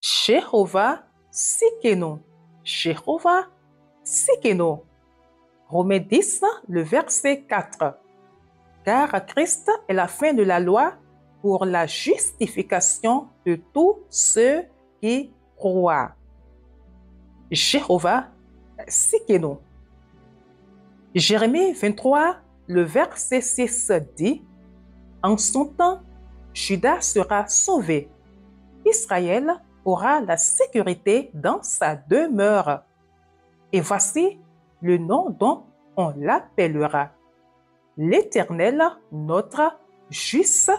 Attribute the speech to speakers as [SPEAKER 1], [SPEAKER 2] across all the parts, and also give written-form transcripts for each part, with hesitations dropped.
[SPEAKER 1] Jéhovah Tsidkenu. Jéhovah Tsidkenu. Romains 10, le verset 4. Car Christ est la fin de la loi pour la justification de tous ceux qui croient. Jéhovah Tsidkenu. Jérémie 23, le verset 6 dit: En son temps, Juda sera sauvé. Israël aura la sécurité dans sa demeure. Et voici le nom dont on l'appellera: l'Éternel notre justice.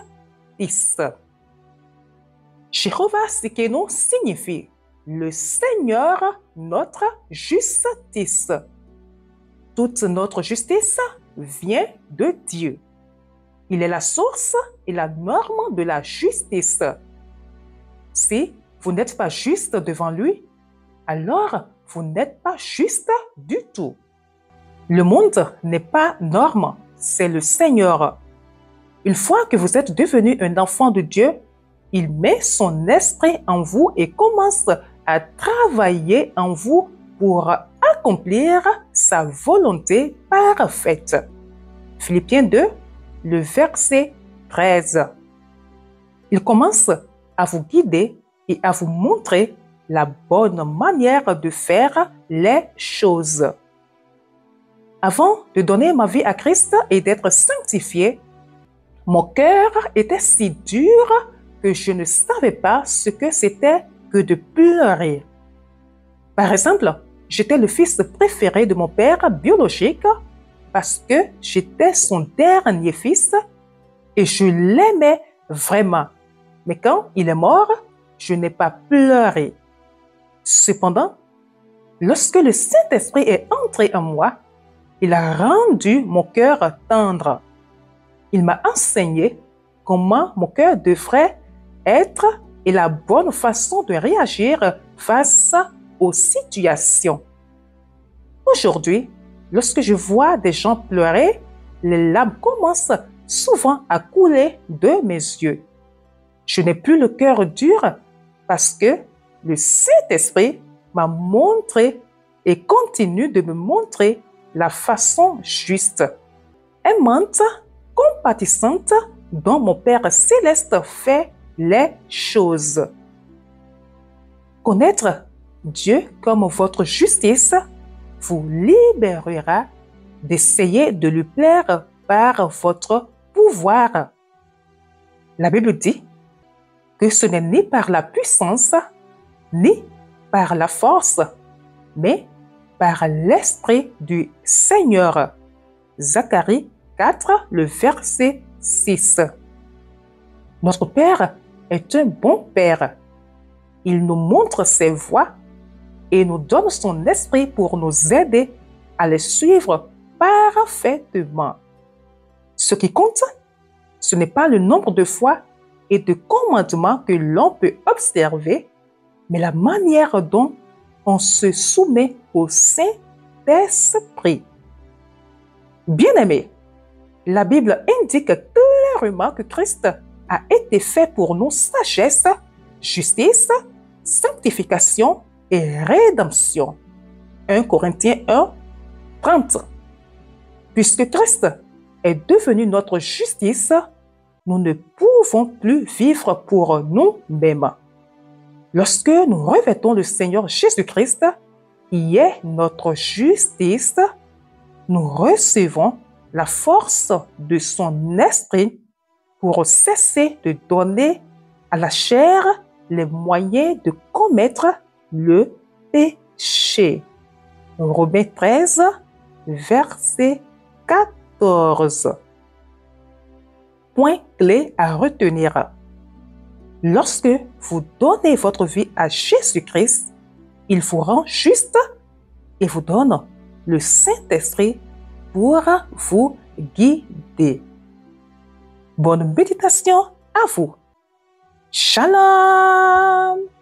[SPEAKER 1] Jéhovah Tsidkenu signifie le Seigneur notre justice. Toute notre justice vient de Dieu. Il est la source et la norme de la justice. Si vous n'êtes pas juste devant lui, alors vous n'êtes pas juste du tout. Le monde n'est pas norme, c'est le Seigneur. Une fois que vous êtes devenu un enfant de Dieu, il met son esprit en vous et commence à travailler en vous pour accomplir sa volonté parfaite. Philippiens 2, le verset 13. Il commence à vous guider et à vous montrer la bonne manière de faire les choses. Avant de donner ma vie à Christ et d'être sanctifié, mon cœur était si dur que je ne savais pas ce que c'était que de pleurer. Par exemple, j'étais le fils préféré de mon père biologique parce que j'étais son dernier fils et je l'aimais vraiment. Mais quand il est mort, je n'ai pas pleuré. Cependant, lorsque le Saint-Esprit est entré en moi, il a rendu mon cœur tendre. Il m'a enseigné comment mon cœur devrait être et la bonne façon de réagir face aux situations. Aujourd'hui, lorsque je vois des gens pleurer, les larmes commencent souvent à couler de mes yeux. Je n'ai plus le cœur dur parce que le Saint-Esprit m'a montré et continue de me montrer la façon juste, aimante, compatissante dont mon Père céleste fait les choses. Connaître Dieu comme votre justice vous libérera d'essayer de lui plaire par votre pouvoir. La Bible dit que ce n'est ni par la puissance, ni par la force, mais par l'Esprit du Seigneur. Zacharie 4, le verset 6. Notre Père est un bon Père. Il nous montre ses voies et nous donne son esprit pour nous aider à les suivre parfaitement. Ce qui compte, ce n'est pas le nombre de fois et de commandements que l'on peut observer, mais la manière dont on se soumet au Saint-Esprit. Bien-aimés, la Bible indique clairement que Christ a été fait pour nous sagesse, justice, sanctification et rédemption. 1 Corinthiens 1, 30. Puisque Christ est devenu notre justice, nous ne pouvons plus vivre pour nous-mêmes. Lorsque nous revêtons le Seigneur Jésus-Christ, qui est notre justice, nous recevons la force de son esprit pour cesser de donner à la chair les moyens de commettre le péché. Romains 13, verset 14. Point clé à retenir. Lorsque vous donnez votre vie à Jésus-Christ, il vous rend juste et vous donne le Saint-Esprit pour vous guider. Bonne méditation à vous. Shalom!